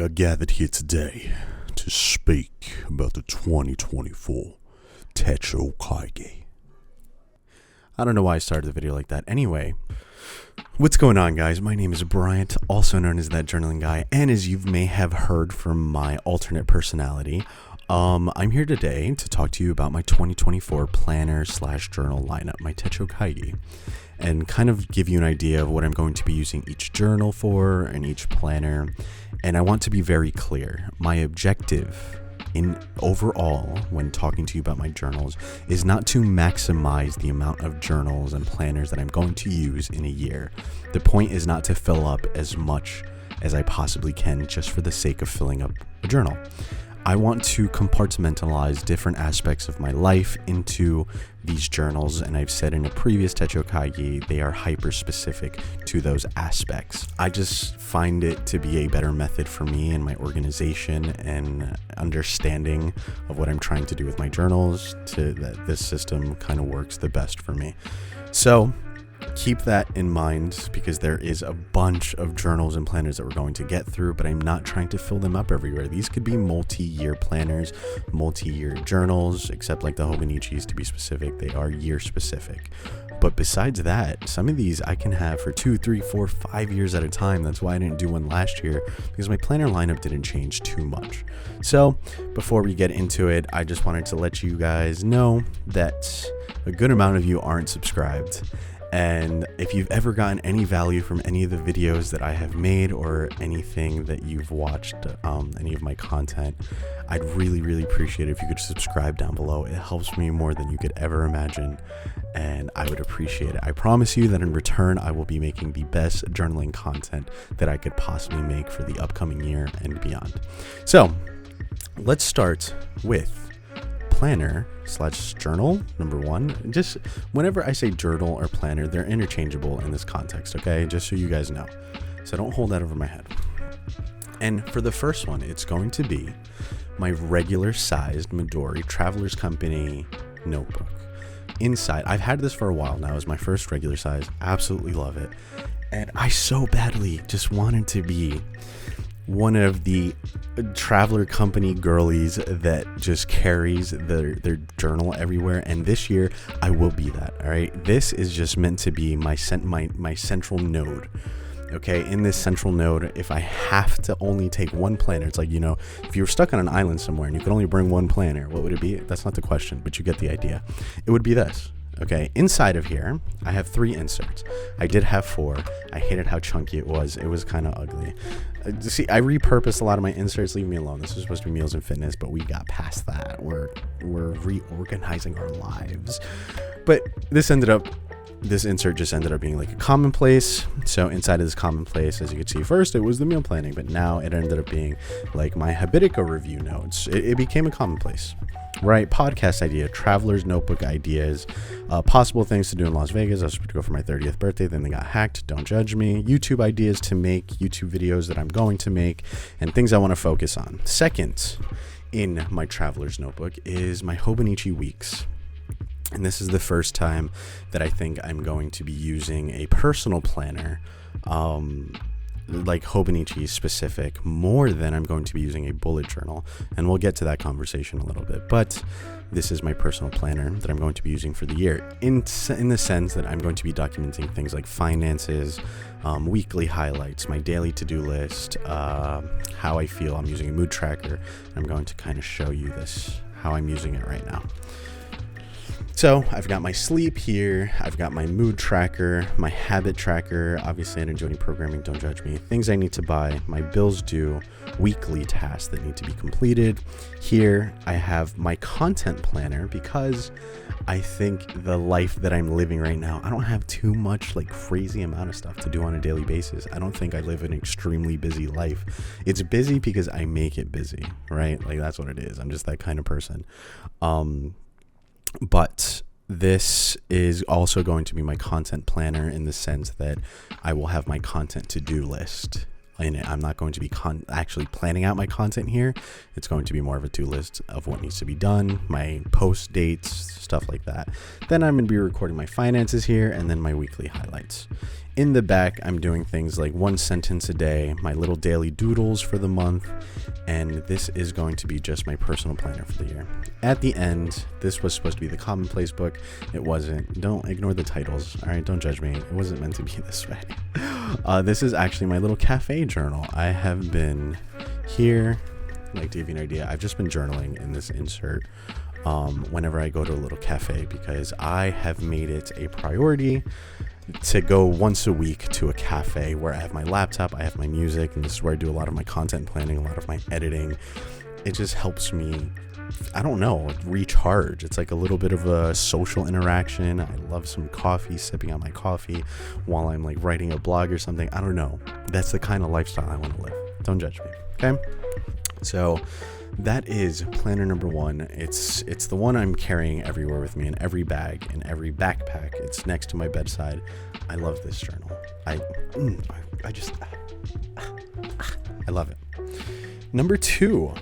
are gathered here today to speak about the 2024 Techo Kaigi. I don't know why I started the video like that. Anyway, what's going on, guys? My name is Bryant, also known as That Journaling Guy, and as you may have heard from my alternate personality, I'm here today to talk to you about my 2024 planner/journal lineup, my Techo Kaigi, and kind of give you an idea of what I'm going to be using each journal for and each planner. And I want to be very clear. My objective in overall when talking to you about my journals is not to maximize the amount of journals and planners that I'm going to use in a year. The point is not to fill up as much as I possibly can just for the sake of filling up a journal. I want to compartmentalize different aspects of my life into these journals, and I've said in a previous Techo Kaigi, they are hyper specific to those aspects. I just find it to be a better method for me and my organization and understanding of what I'm trying to do with my journals, to that this system kind of works the best for me. So keep that in mind, because there is a bunch of journals and planners that we're going to get through, but I'm not trying to fill them up everywhere. These could be multi-year planners, multi-year journals, except like the Hobonichis, to be specific, they are year specific. But besides that, some of these I can have for 2, 3, 4, 5 years at a time. That's why I didn't do one last year, because my planner lineup didn't change too much. So before we get into it, I just wanted to let you guys know that a good amount of you aren't subscribed. And if you've ever gotten any value from any of the videos that I have made or anything that you've watched, any of my content, I'd really appreciate it if you could subscribe down below. It helps me more than you could ever imagine, and I would appreciate it. I promise you that in return, I will be making the best journaling content that I could possibly make for the upcoming year and beyond. So let's start with planner/journal number 1. Just whenever I say journal or planner, they're interchangeable in this context, okay? Just so you guys know. So don't hold that over my head. And for the first one, it's going to be my regular sized Midori Traveler's Company notebook. Inside, I've had this for a while now. It's my first regular size. Absolutely love it. And I so badly just wanted to be one of the Traveler Company girlies that just carries their journal everywhere, and this year I will be that. All right, this is just meant to be my central node. Okay, in this central node, if I have to only take one planner, it's like, you know, if you were stuck on an island somewhere and you could only bring one planner, what would it be? That's not the question, but you get the idea. It would be this. Okay, inside of here, I have 3 inserts. I did have 4. I hated how chunky it was. It was kind of ugly. See, I repurposed a lot of my inserts. Leave me alone. This was supposed to be meals and fitness, but we got past that. We're reorganizing our lives. But this insert just ended up being like a commonplace. So inside of this commonplace, as you can see, first it was the meal planning, but now it ended up being like my Habitica review notes. It became a commonplace. Right, podcast idea, traveler's notebook ideas, possible things to do in Las Vegas. I was supposed to go for my 30th birthday, then they got hacked. Don't judge me. YouTube ideas to make, YouTube videos that I'm going to make, and things I want to focus on. Second, in my traveler's notebook is my Hobonichi weeks. And this is the first time that I think I'm going to be using a personal planner, like Hobonichi specific, more than I'm going to be using a bullet journal, and we'll get to that conversation a little bit. But this is my personal planner that I'm going to be using for the year, in the sense that I'm going to be documenting things like finances, weekly highlights, my daily to-do list, how I feel. I'm using a mood tracker. I'm going to kind of show you this, how I'm using it right now. So I've got my sleep here, I've got my mood tracker, my habit tracker. Obviously I didn't do any programming, don't judge me. Things I need to buy, my bills due, weekly tasks that need to be completed. Here I have my content planner, because I think the life that I'm living right now, I don't have too much like crazy amount of stuff to do on a daily basis. I don't think I live an extremely busy life. It's busy because I make it busy, right? Like that's what it is. I'm just that kind of person. But this is also going to be my content planner, in the sense that I will have my content to-do list in it. I'm not going to be actually planning out my content here. It's going to be more of a to list of what needs to be done, my post dates, stuff like that. Then I'm going to be recording my finances here, and then my weekly highlights. In the back, I'm doing things like 1 sentence a day, my little daily doodles for the month, and this is going to be just my personal planner for the year. At the end, this was supposed to be the commonplace book. It wasn't. Don't ignore the titles. All right, don't judge me. It wasn't meant to be this way. This is actually my little cafe journal. I have been here, like, to give you an idea, I've just been journaling in this insert whenever I go to a little cafe, because I have made it a priority to go once a week to a cafe where I have my laptop, I have my music, and this is where I do a lot of my content planning, a lot of my editing. It just helps me, I don't know, recharge. It's like a little bit of a social interaction. I love some coffee, sipping on my coffee while I'm like writing a blog or something. I don't know. That's the kind of lifestyle I want to live. Don't judge me, okay? So that is planner number 1. It's the one I'm carrying everywhere with me, in every bag, in every backpack. It's next to my bedside. I love this journal. I love it. Number 2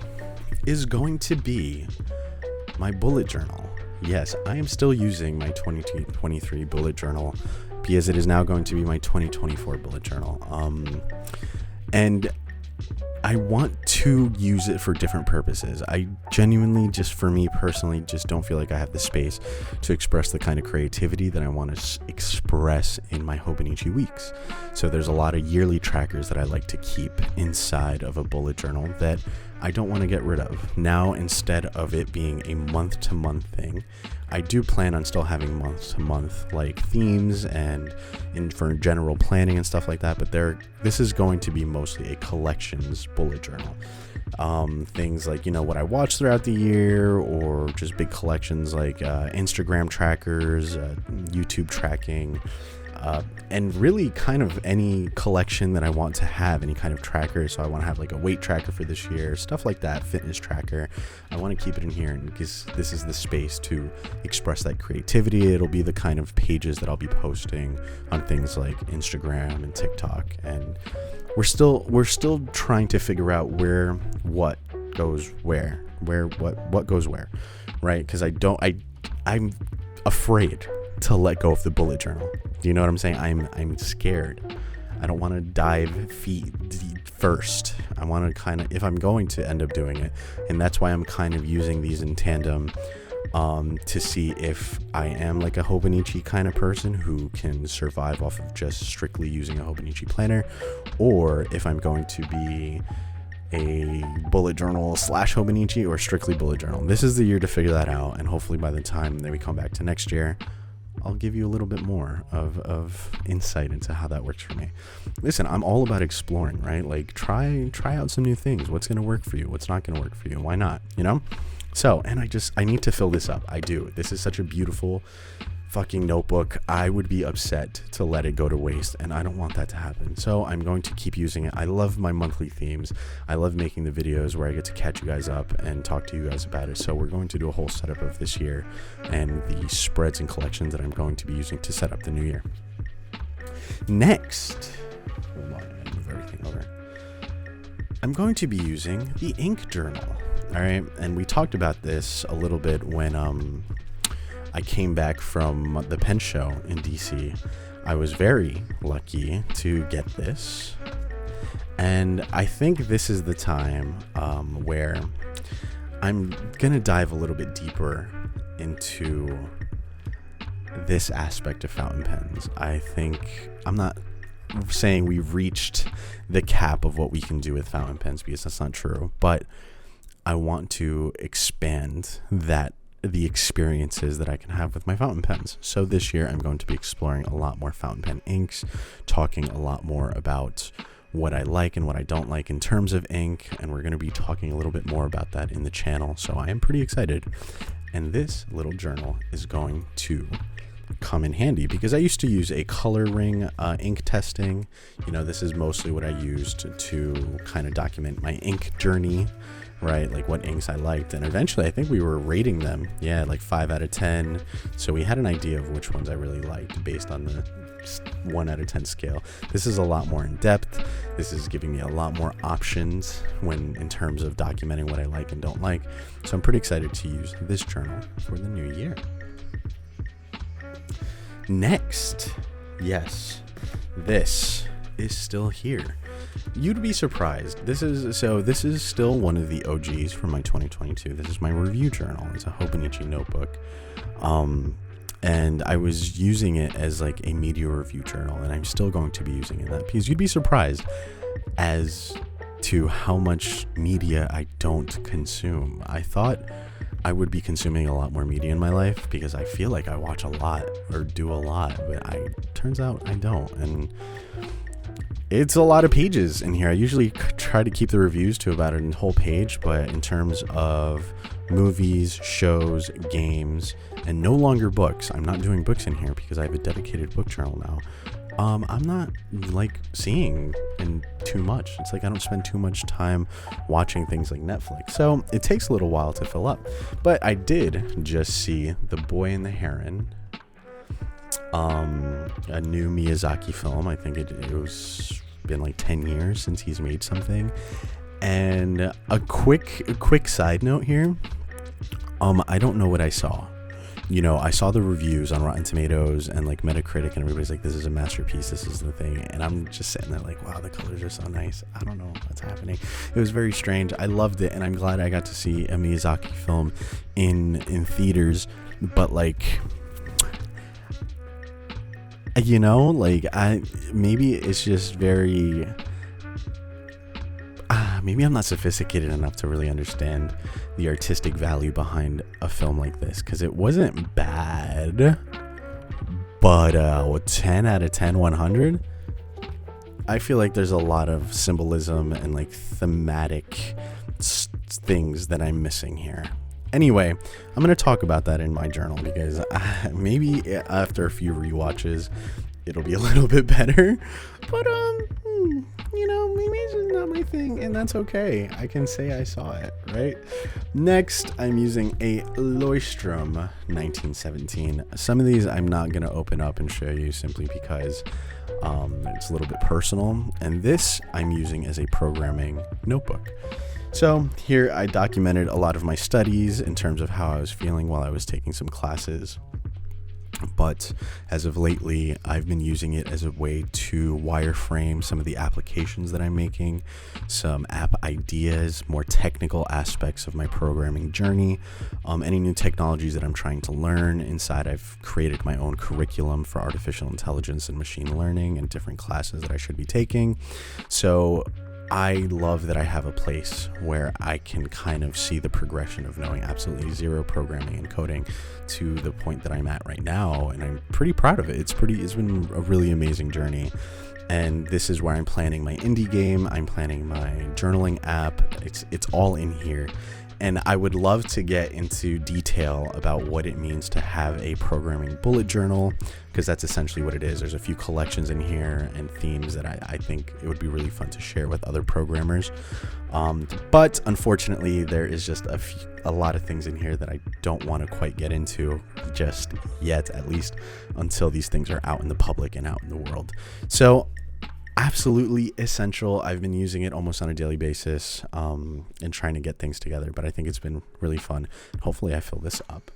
is going to be my bullet journal. Yes, I am still using my 2023 bullet journal because it is now going to be my 2024 bullet journal. And I want to use it for different purposes. I genuinely, just for me personally, just don't feel like I have the space to express the kind of creativity that I want to express in my Hobonichi weeks. So there's a lot of yearly trackers that I like to keep inside of a bullet journal that I don't want to get rid of. Now, instead of it being a month-to-month thing, I do plan on still having month-to-month like themes and for general planning and stuff like that, but this is going to be mostly a collections bullet journal. Things like, what I watched throughout the year, or just big collections like Instagram trackers, YouTube tracking, and really kind of any collection that I want to have, any kind of tracker. So I want to have like a weight tracker for this year, stuff like that, fitness tracker. I want to keep it in here because this is the space to express that creativity. It'll be the kind of pages that I'll be posting on things like Instagram and TikTok. And we're still trying to figure out what goes where, what goes where, right? Because I'm afraid to let go of the bullet journal. Do you know what I'm saying? I'm scared. I don't want to dive feet deep first. I want to kind of, if I'm going to end up doing it, and that's why I'm kind of using these in tandem to see if I am like a Hobonichi kind of person who can survive off of just strictly using a Hobonichi planner, or if I'm going to be a bullet journal / Hobonichi, or strictly bullet journal. This is the year to figure that out, and hopefully by the time that we come back to next year, I'll give you a little bit more of insight into how that works for me. Listen, I'm all about exploring, right? Like try out some new things. What's going to work for you? What's not going to work for you? Why not? So, and I need to fill this up. I do. This is such a beautiful fucking notebook. I would be upset to let it go to waste, and I don't want that to happen. So I'm going to keep using it. I love my monthly themes. I love making the videos where I get to catch you guys up and talk to you guys about it. So we're going to do a whole setup of this year and the spreads and collections that I'm going to be using to set up the new year. Next, hold on, I move everything over. I'm going to be using the ink journal. All right, and we talked about this a little bit when I came back from the pen show in DC. I was very lucky to get this, and I think this is the time where I'm gonna dive a little bit deeper into this aspect of fountain pens. I think I'm not saying we've reached the cap of what we can do with fountain pens, because that's not true, but I want to expand the experiences that I can have with my fountain pens. So this year I'm going to be exploring a lot more fountain pen inks, talking a lot more about what I like and what I don't like in terms of ink, and we're going to be talking a little bit more about that in the channel. So I am pretty excited, and this little journal is going to come in handy because I used to use a color ring ink testing. This is mostly what I used to kind of document my ink journey, right? Like what inks I liked, and eventually I think we were rating them, like 5 out of 10. So we had an idea of which ones I really liked based on the 1 out of 10 scale. This is a lot more in depth. This is giving me a lot more options in terms of documenting what I like and don't like. So I'm pretty excited to use this journal for the new year. Next, yes, this is still here. You'd be surprised. This is still one of the OGs from my 2022. This is my review journal. It's a Hobonichi notebook. And I was using it as like a media review journal, and I'm still going to be using it that, because you'd be surprised as to how much media I don't consume. I thought I would be consuming a lot more media in my life because I feel like I watch a lot or do a lot, but turns out I don't. And it's a lot of pages in here. I usually try to keep the reviews to about a whole page, but in terms of movies, shows, games, and no longer books, I'm not doing books in here because I have a dedicated book journal now. I'm not like seeing in too much. It's like I don't spend too much time watching things like Netflix, so it takes a little while to fill up. But I did just see The Boy and the Heron, a new Miyazaki film. I think it was been like 10 years since he's made something. And a quick side note here, I don't know what I saw. You know, I saw the reviews on Rotten Tomatoes and like Metacritic, and everybody's like, this is a masterpiece, this is the thing. And I'm just sitting there like, wow, the colors are so nice. I don't know what's happening. It was very strange. I loved it, and I'm glad I got to see a Miyazaki film in theaters. But like, you know, like maybe it's just very, maybe I'm not sophisticated enough to really understand the artistic value behind a film like this, because it wasn't bad, but 10 out of 10, 100, I feel like there's a lot of symbolism and like thematic things that I'm missing here. Anyway, I'm going to talk about that in my journal, because maybe after a few rewatches, it'll be a little bit better, but you know, maybe it's just not my thing, and that's okay. I can say I saw it, right? Next, I'm using a Leuchtturm 1917. Some of these I'm not going to open up and show you simply because it's a little bit personal, and this I'm using as a programming notebook. So here I documented a lot of my studies in terms of how I was feeling while I was taking some classes. But as of lately, I've been using it as a way to wireframe some of the applications that I'm making, some app ideas, more technical aspects of my programming journey, any new technologies that I'm trying to learn. Inside, I've created my own curriculum for artificial intelligence and machine learning and different classes that I should be taking. So I love that I have a place where I can kind of see the progression of knowing absolutely zero programming and coding to the point that I'm at right now, and I'm pretty proud of it. It's been a really amazing journey, and this is where I'm planning my indie game. I'm planning my journaling app. It's all in here. And I would love to get into detail about what it means to have a programming bullet journal, because that's essentially what it is. There's a few collections in here and themes that I think it would be really fun to share with other programmers. But unfortunately, there is just a lot of things in here that I don't want to quite get into just yet, at least until these things are out in the public and out in the world. So absolutely essential. I've been using it almost on a daily basis and trying to get things together, but I think it's been really fun. Hopefully I fill this up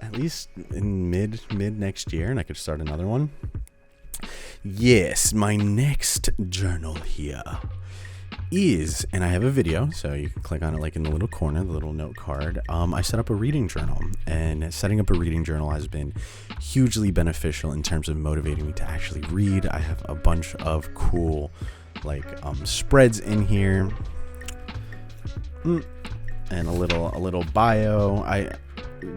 at least in mid next year, and I could start another one. Yes, my next journal here is, and I have a video, so you can click on it like in the little corner, the little note card. I set up a reading journal, and setting up a reading journal has been hugely beneficial in terms of motivating me to actually read. I have a bunch of cool like spreads in here, and a little bio.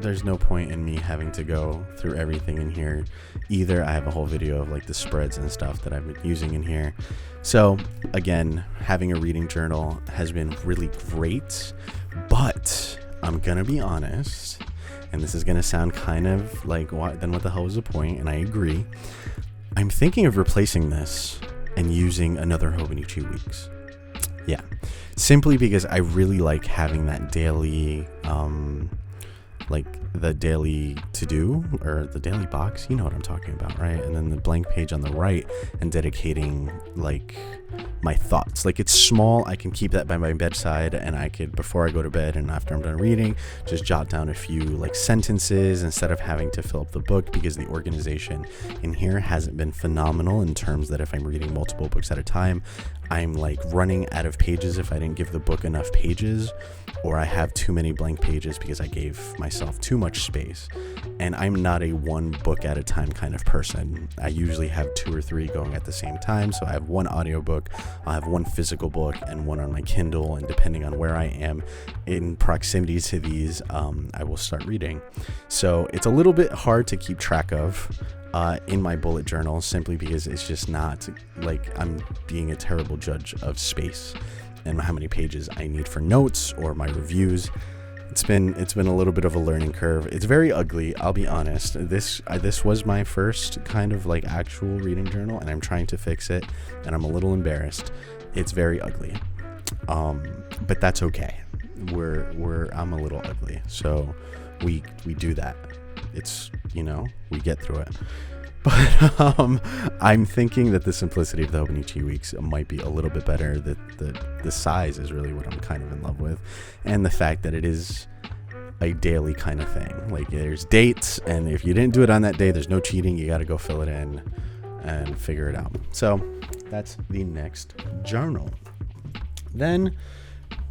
There's no point in me having to go through everything in here either. I have a whole video of like the spreads and stuff that I've been using in here. So again, having a reading journal has been really great, but I'm gonna be honest, and this is gonna sound kind of like, what the hell was the point? And I agree. I'm thinking of replacing this and using another Hobonichi Weeks. Yeah, simply because I really like having that daily like the daily to-do or the daily box, you know what I'm talking about, right? And then the blank page on the right, and dedicating like my thoughts. Like, it's small, I can keep that by my bedside, and I could, before I go to bed and after I'm done reading, just jot down a few like sentences instead of having to fill up the book, because the organization in here hasn't been phenomenal in terms that if I'm reading multiple books at a time, I'm like running out of pages if I didn't give the book enough pages, or I have too many blank pages because I gave myself too much space. And I'm not a one book at a time kind of person. I usually have 2 or 3 going at the same time. So I have one audiobook, I'll have one physical book, and one on my Kindle. And depending on where I am in proximity to these, I will start reading. So it's a little bit hard to keep track of in my bullet journal, simply because it's just not like I'm being a terrible judge of space and how many pages I need for notes or my reviews. It's been a little bit of a learning curve. It's very ugly, I'll be honest. This was my first kind of like actual reading journal, and I'm trying to fix it, and I'm a little embarrassed. It's very ugly, but that's okay. I'm a little ugly, so we do that. It's, we get through it. But I'm thinking that the simplicity of the Hobonichi Weeks might be a little bit better. The size is really what I'm kind of in love with, and the fact that it is a daily kind of thing. Like, there's dates, and if you didn't do it on that day, there's no cheating. You got to go fill it in and figure it out. So that's the next journal. Then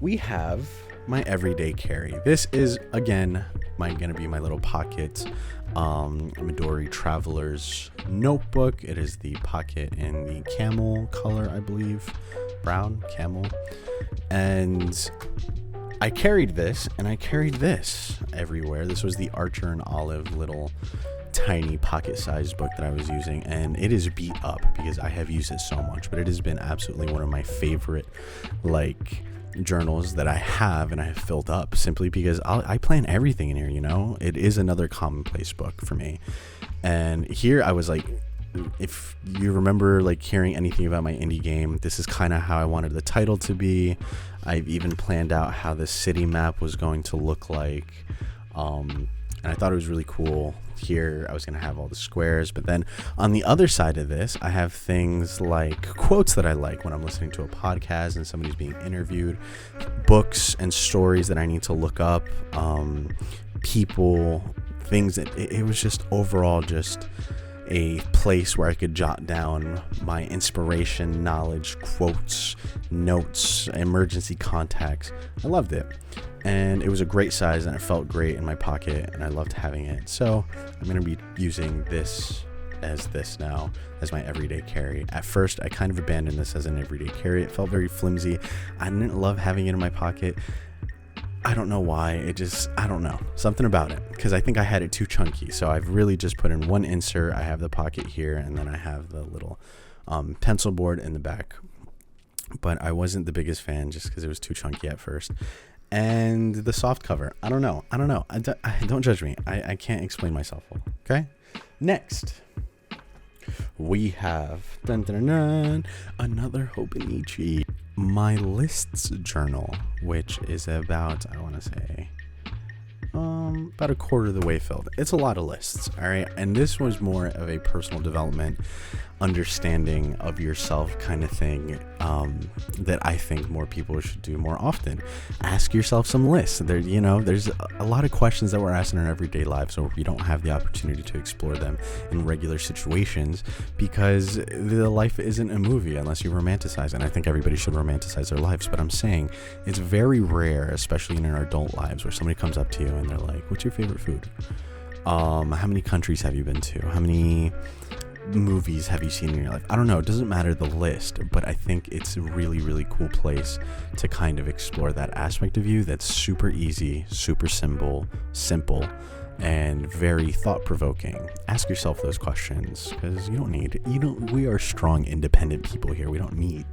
we have my everyday carry. This is, again, going to be my little pocket Midori Traveler's notebook. It is the pocket in the camel color, I believe, brown camel. And I carried this, and I carried this everywhere. This was the Archer and Olive little tiny pocket-sized book that I was using, and it is beat up because I have used it so much, but it has been absolutely one of my favorite journals that I have, and I have filled up simply because I plan everything in here. It is another commonplace book for me. And here I was like, if you remember hearing anything about my indie game, this is kind of how I wanted the title to be. I've even planned out how the city map was going to look like, and I thought it was really cool. Here I was going to have all the squares, but then on the other side of this, I have things like quotes that I like when I'm listening to a podcast and somebody's being interviewed, books and stories that I need to look up, people, things that it was just overall just a place where I could jot down my inspiration, knowledge, quotes, notes, emergency contacts. I loved it. And it was a great size, and it felt great in my pocket, and I loved having it. So I'm going to be using this now as my everyday carry. At first, I kind of abandoned this as an everyday carry. It felt very flimsy. I didn't love having it in my pocket. I don't know why. I don't know. Something about it, because I think I had it too chunky. So I've really just put in one insert. I have the pocket here, and then I have the little pencil board in the back. But I wasn't the biggest fan just because it was too chunky at first. And the soft cover, I don't know. Don't judge me. I can't explain myself well. Okay. Next, we have another Hobonichi, my lists journal, which is about, I want to say, about a quarter of the way filled. It's a lot of lists, all right? And this was more of a personal development, understanding of yourself kind of thing, that I think more people should do more often. Ask yourself some lists. There's a lot of questions that we're asked in our everyday lives, or we don't have the opportunity to explore them in regular situations because the life isn't a movie unless you romanticize it. And I think everybody should romanticize their lives, but I'm saying it's very rare, especially in our adult lives, where somebody comes up to you and they're like, what's your favorite food? How many countries have you been to? How many movies have you seen in your life? I don't know. It doesn't matter the list, but I think it's a really, really cool place to kind of explore that aspect of you that's super easy, super simple, and very thought-provoking. Ask yourself those questions, because we are strong, independent people here. We don't need,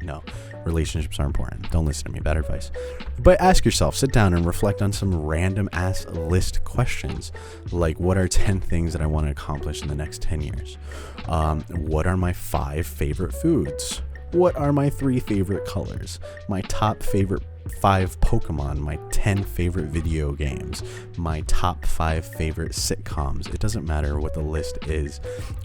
relationships are important. Don't listen to me, bad advice. But ask yourself, sit down and reflect on some random ass list questions, like what are 10 things that I want to accomplish in the next 10 years? What are my 5 favorite foods? What are my 3 favorite colors? My top favorite 5 Pokemon, my 10 favorite video games, my top 5 favorite sitcoms. It doesn't matter what the list is.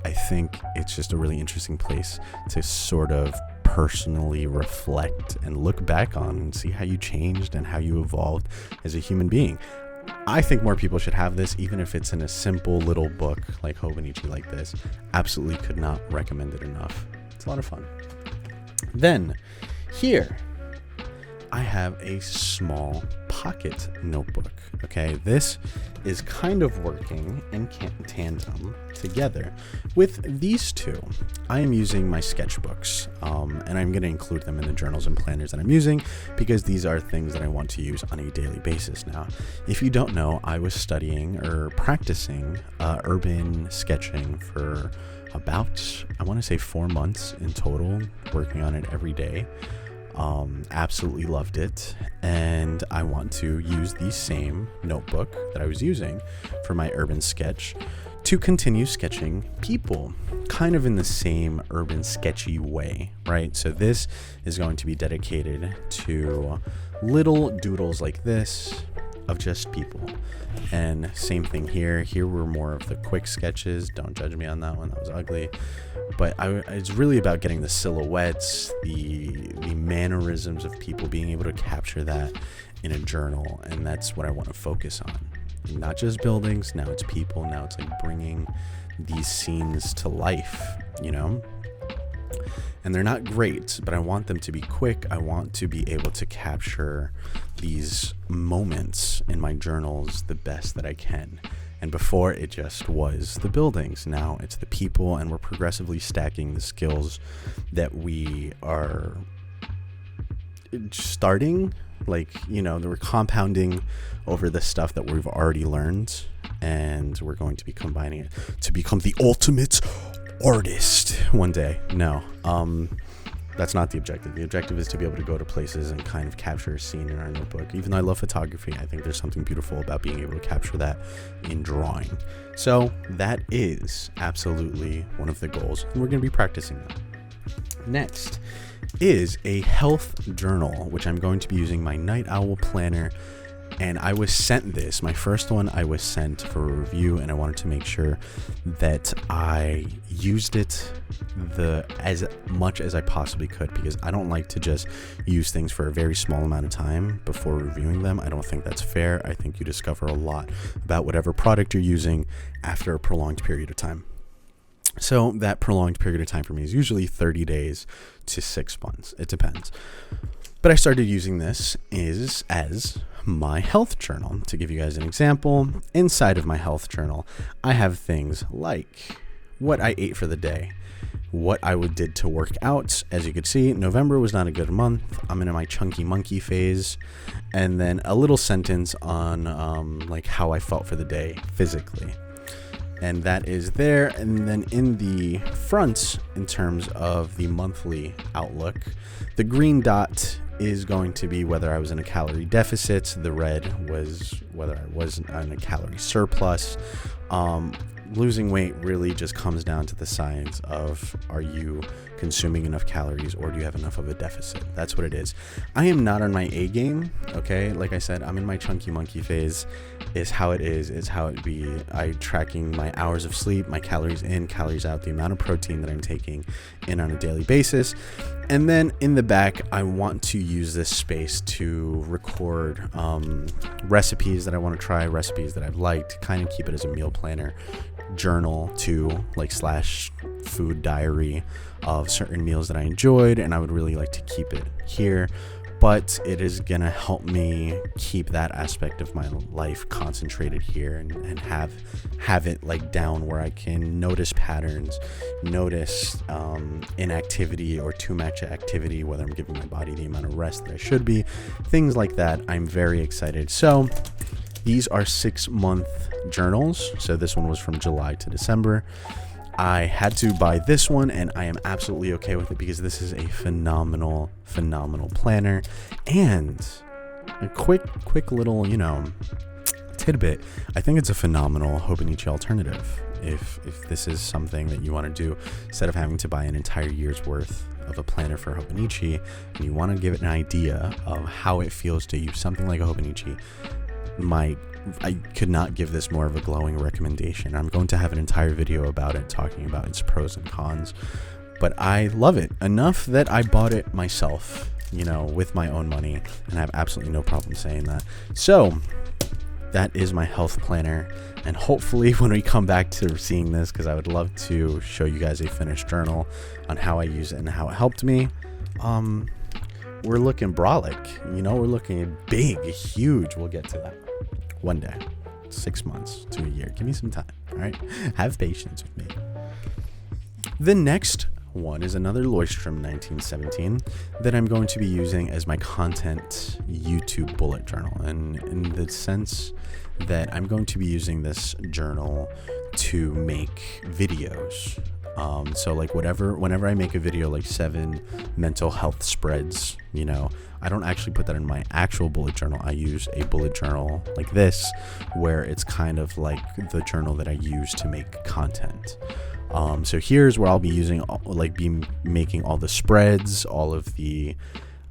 I think it's just a really interesting place to sort of personally reflect and look back on and see how you changed and how you evolved as a human being. I think more people should have this, even if it's in a simple little book like Hobonichi like this. Absolutely could not recommend it enough. It's a lot of fun. Then, here, I have a small pocket notebook. Okay, this is kind of working in tandem together with these two. I am using my sketchbooks, and I'm going to include them in the journals and planners that I'm using because these are things that I want to use on a daily basis now. If you don't know, I was studying or practicing urban sketching for about, I want to say 4 months in total, working on it every day. Absolutely loved it, and I want to use the same notebook that I was using for my urban sketch to continue sketching people kind of in the same urban sketchy way, right? So this is going to be dedicated to little doodles like this of just people. And same thing here. Here were more of the quick sketches. Don't judge me on that one. That was ugly. But it's really about getting the silhouettes, the mannerisms of people, being able to capture that in a journal. And that's what I want to focus on. Not just buildings. Now it's people. Now it's like bringing these scenes to life, you know? And they're not great, but I want them to be quick. I want to be able to capture these moments in my journals the best that I can. And before, it just was the buildings. Now it's the people, and we're progressively stacking the skills that we are starting, like, you know, that we're compounding over the stuff that we've already learned, and we're going to be combining it to become the ultimate artist one day. No, that's not the objective. The objective is to be able to go to places and kind of capture a scene in our notebook. Even though I love photography, I think there's something beautiful about being able to capture that in drawing. So that is absolutely one of the goals, and we're going to be practicing that. Next is a health journal, which I'm going to be using my Night Owl planner. And I was sent this, my first one I was sent for a review, and I wanted to make sure that I used it as much as I possibly could, because I don't like to just use things for a very small amount of time before reviewing them. I don't think that's fair. I think you discover a lot about whatever product you're using after a prolonged period of time. So that prolonged period of time for me is usually 30 days to 6 months. It depends. But I started using this as my health journal. To give you guys an example, inside of my health journal, I have things like what I ate for the day, what I did to work out. As you could see, November was not a good month. I'm in my chunky monkey phase. And then a little sentence on like how I felt for the day physically. And that is there. And then in the front, in terms of the monthly outlook, the green dot is going to be whether I was in a calorie deficit. The red was whether I was in a calorie surplus. Losing weight really just comes down to the science of, are you consuming enough calories, or do you have enough of a deficit? That's what it is. I am not on my A game, okay? Like I said, I'm in my chunky monkey phase. Is how it is how it be. I tracking my hours of sleep, my calories in, calories out, the amount of protein that I'm taking in on a daily basis. And then in the back, I want to use this space to record recipes that I want to try, recipes that I've liked, kind of keep it as a meal planner journal to like / food diary of certain meals that I enjoyed, and I would really like to keep it here. But it is going to help me keep that aspect of my life concentrated here and have it like down where I can notice patterns, notice inactivity or too much activity, whether I'm giving my body the amount of rest that I should be, things like that. I'm very excited. So these are 6-month journals. So this one was from July to December. I had to buy this one, and I am absolutely okay with it because this is a phenomenal planner. And a quick little, tidbit. I think it's a phenomenal Hobonichi alternative. if this is something that you want to do, instead of having to buy an entire year's worth of a planner for Hobonichi, and you want to give it an idea of how it feels to use something like a Hobonichi, I could not give this more of a glowing recommendation. I'm going to have an entire video about it, talking about its pros and cons, but I love it enough that I bought it myself, with my own money, and I have absolutely no problem saying that. So that is my health planner, and hopefully when we come back to seeing this, because I would love to show you guys a finished journal on how I use it and how it helped me, we're looking brolic, we're looking big, huge. We'll get to that one day, 6 months to a year. Give me some time, all right? Have patience with me. The next one is another Leuchtturm 1917 that I'm going to be using as my content YouTube bullet journal, and in the sense that I'm going to be using this journal to make videos. So like whenever I make a video, like 7 mental health spreads, I don't actually put that in my actual bullet journal. I use a bullet journal like this, where it's kind of like the journal that I use to make content. So here's where I'll be using, making all the spreads, all of the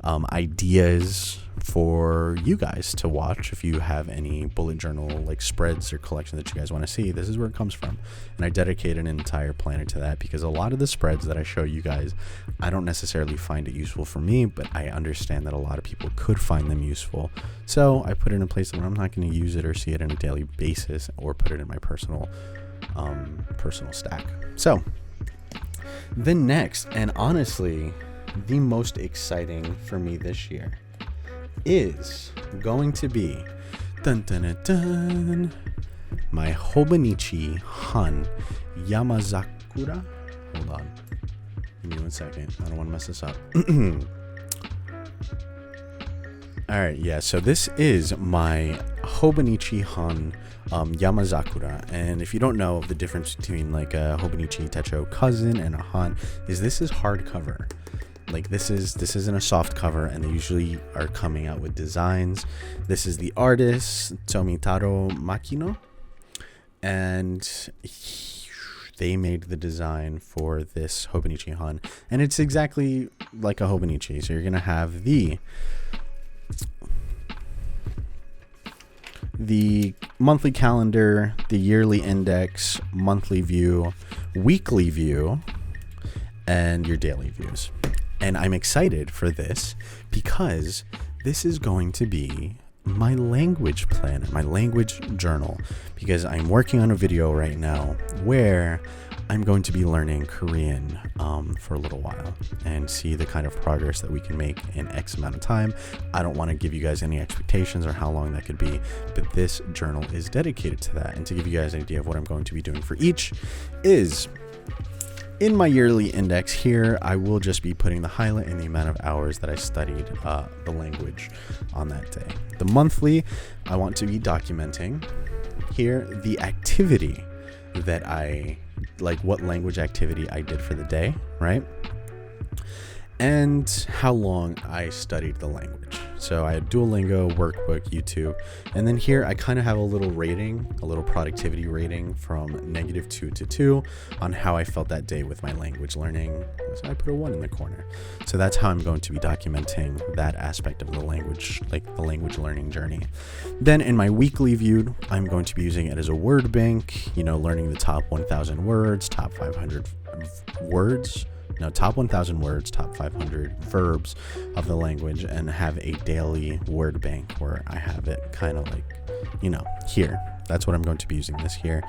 ideas for you guys to watch. If you have any bullet journal like spreads or collection that you guys want to see, this is where it comes from. And I dedicate an entire planner to that, because a lot of the spreads that I show you guys, I don't necessarily find it useful for me, but I understand that a lot of people could find them useful. So I put it in a place where I'm not going to use it or see it on a daily basis, or put it in my personal stack. So the next, and honestly the most exciting for me this year, is going to be my Hobonichi Han Yamazakura. Hold on, give me 1 second, I don't want to mess this up. Alright, yeah, so this is my Hobonichi Han Yamazakura, and if you don't know, the difference between like a Hobonichi Techo cousin and a Han is this is hardcover. Like this isn't a soft cover, and they usually are coming out with designs. This is the artist Tomitaro Makino, and they made the design for this Hobonichi Han, and it's exactly like a Hobonichi. So you're gonna have the monthly calendar, the yearly index, monthly view, weekly view, and your daily views. And I'm excited for this because this is going to be my language planner, my language journal, because I'm working on a video right now where I'm going to be learning Korean for a little while and see the kind of progress that we can make in X amount of time. I don't want to give you guys any expectations or how long that could be, but this journal is dedicated to that. And to give you guys an idea of what I'm going to be doing for each is, in my yearly index here, I will just be putting the highlight and the amount of hours that I studied the language on that day. The monthly, I want to be documenting here the activity that what language activity I did for the day, right? And how long I studied the language. So I had Duolingo, Workbook, YouTube, and then here I kind of have a little rating, a little productivity rating from -2 to 2 on how I felt that day with my language learning. So I put a 1 in the corner. So that's how I'm going to be documenting that aspect of the language, like the language learning journey. Then in my weekly view, I'm going to be using it as a word bank, learning the top 1,000 words, top 500 words. No, top 1,000 words, top 500 verbs of the language, and have a daily word bank where I have it kind of like, here. That's what I'm going to be using this here.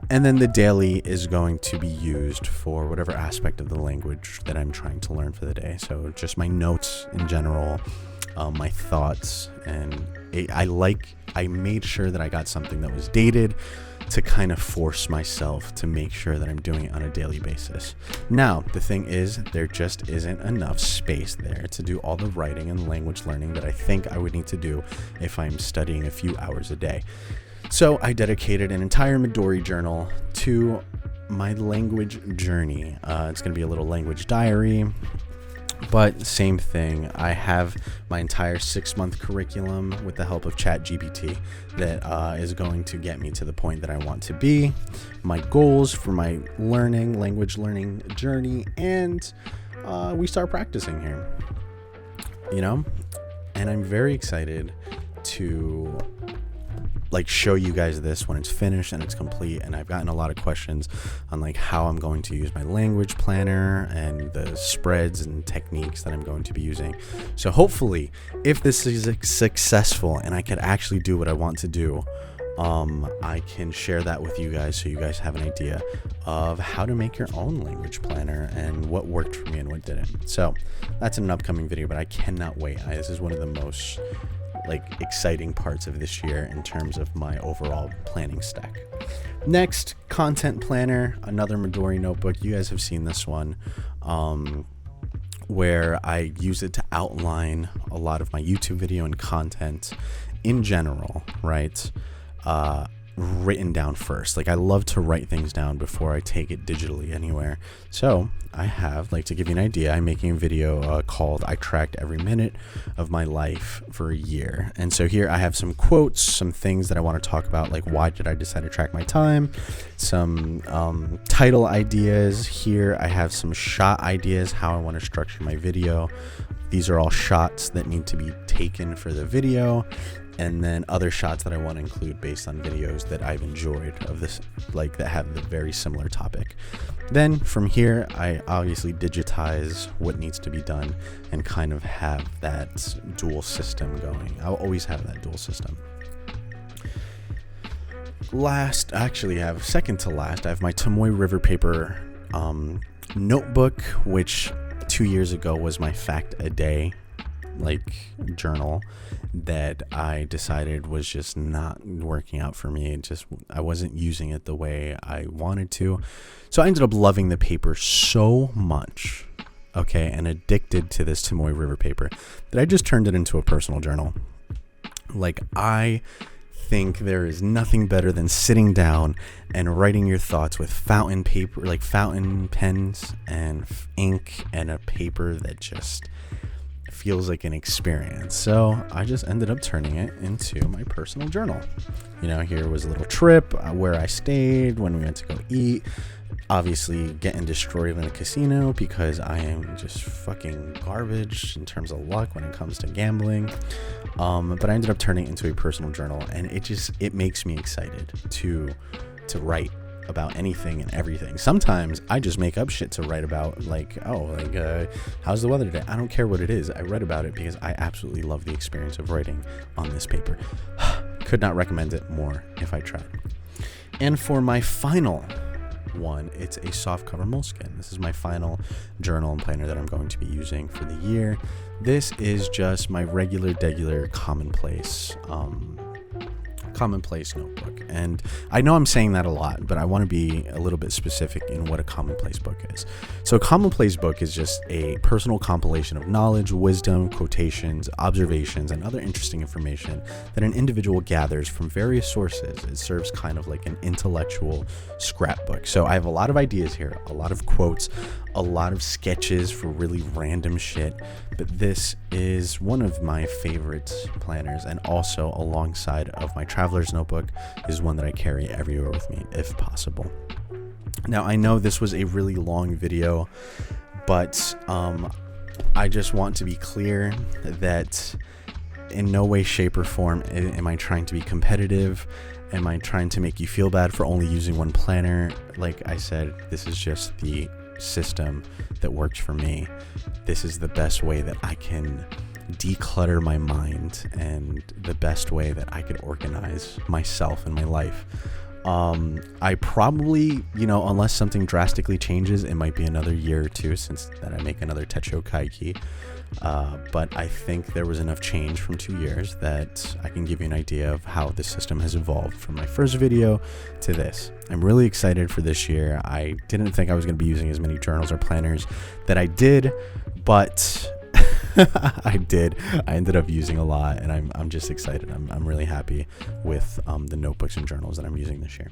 And then the daily is going to be used for whatever aspect of the language that I'm trying to learn for the day. So just my notes in general, my thoughts, and I made sure that I got something that was dated to kind of force myself to make sure that I'm doing it on a daily basis. Now, the thing is, there just isn't enough space there to do all the writing and language learning that I think I would need to do if I'm studying a few hours a day. So I dedicated an entire Midori journal to my language journey. It's going to be a little language diary But same thing, I have my entire 6-month curriculum with the help of ChatGPT that is going to get me to the point that I want to be, my goals for my language learning journey, and we start practicing here, you know? And I'm very excited to like show you guys this when it's finished and it's complete. And I've gotten a lot of questions on like how I'm going to use my language planner and the spreads and techniques that I'm going to be using. So hopefully if this is successful and I can actually do what I want to do, I can share that with you guys so you guys have an idea of how to make your own language planner and what worked for me and what didn't. So that's an upcoming video, but I cannot wait. This is one of the most like exciting parts of this year in terms of my overall planning stack. Next, content planner, another Midori notebook. You guys have seen this one, where I use it to outline a lot of my YouTube video and content in general, right? Written down first. Like I love to write things down before I take it digitally anywhere. So I have, like, to give you an idea, I'm making a video called I Tracked Every Minute of My Life for a Year. And so here I have some quotes, some things that I want to talk about, like why did I decide to track my time, some title ideas. Here I have some shot ideas, how I want to structure my video. These are all shots that need to be taken for the video, and then other shots that I want to include based on videos that I've enjoyed of this, like that have the very similar topic. Then from here, I obviously digitize what needs to be done and kind of have that dual system going. I'll always have that dual system. Last, actually I have second to last, I have my Tomoe River paper notebook, which 2 years ago was my fact a day like journal that I decided was just not working out for me. I wasn't using it the way I wanted to. So I ended up loving the paper so much, okay, and addicted to this Tomoe River paper that I just turned it into a personal journal. Like, I think there is nothing better than sitting down and writing your thoughts with fountain paper, like fountain pens and ink and a paper that just feels like an experience. So I just ended up turning it into my personal journal. You know, here was a little trip where I stayed, when we went to go eat, obviously getting destroyed in the casino because I am just fucking garbage in terms of luck when it comes to gambling. But I ended up turning it into a personal journal, and it makes me excited to write about anything and everything. Sometimes I just make up shit to write about, like, how's the weather today? I don't care what it is. I read about it because I absolutely love the experience of writing on this paper. Could not recommend it more if I tried. And for my final one, it's a softcover moleskin. This is my final journal and planner that I'm going to be using for the year. This is just my regular commonplace notebook. And I know I'm saying that a lot, but I want to be a little bit specific in what a commonplace book is. So a commonplace book is just a personal compilation of knowledge, wisdom, quotations, observations, and other interesting information that an individual gathers from various sources. It serves kind of like an intellectual scrapbook. So I have a lot of ideas here, a lot of quotes, a lot of sketches for really random shit, but this is one of my favorite planners, and also alongside of my traveler's notebook is one that I carry everywhere with me if possible. Now I know this was a really long video, but I just want to be clear that in no way, shape, or form am I trying to be competitive. Am I trying to make you feel bad for only using one planner? Like I said, this is just the system that works for me. This is the best way that I can declutter my mind and the best way that I could organize myself and my life. I probably, unless something drastically changes, it might be another year or two since that I make another Techo Kaigi. But I think there was enough change from 2 years that I can give you an idea of how the system has evolved from my first video to this. I'm really excited for this year. I didn't think I was going to be using as many journals or planners that I did, but I did. I ended up using a lot, and I'm just excited. I'm really happy with the notebooks and journals that I'm using this year.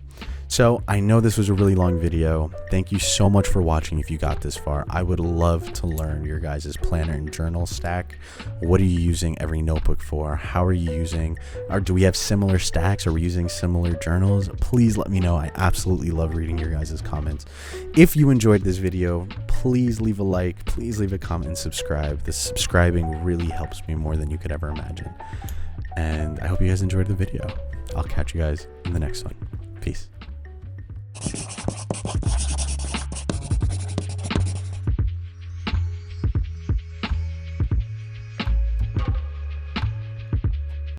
So I know this was a really long video. Thank you so much for watching if you got this far. I would love to learn your guys' planner and journal stack. What are you using every notebook for? How are you using, or do we have similar stacks? Are we using similar journals? Please let me know. I absolutely love reading your guys' comments. If you enjoyed this video, please leave a like, please leave a comment and subscribe. The subscribing really helps me more than you could ever imagine. And I hope you guys enjoyed the video. I'll catch you guys in the next one. Peace.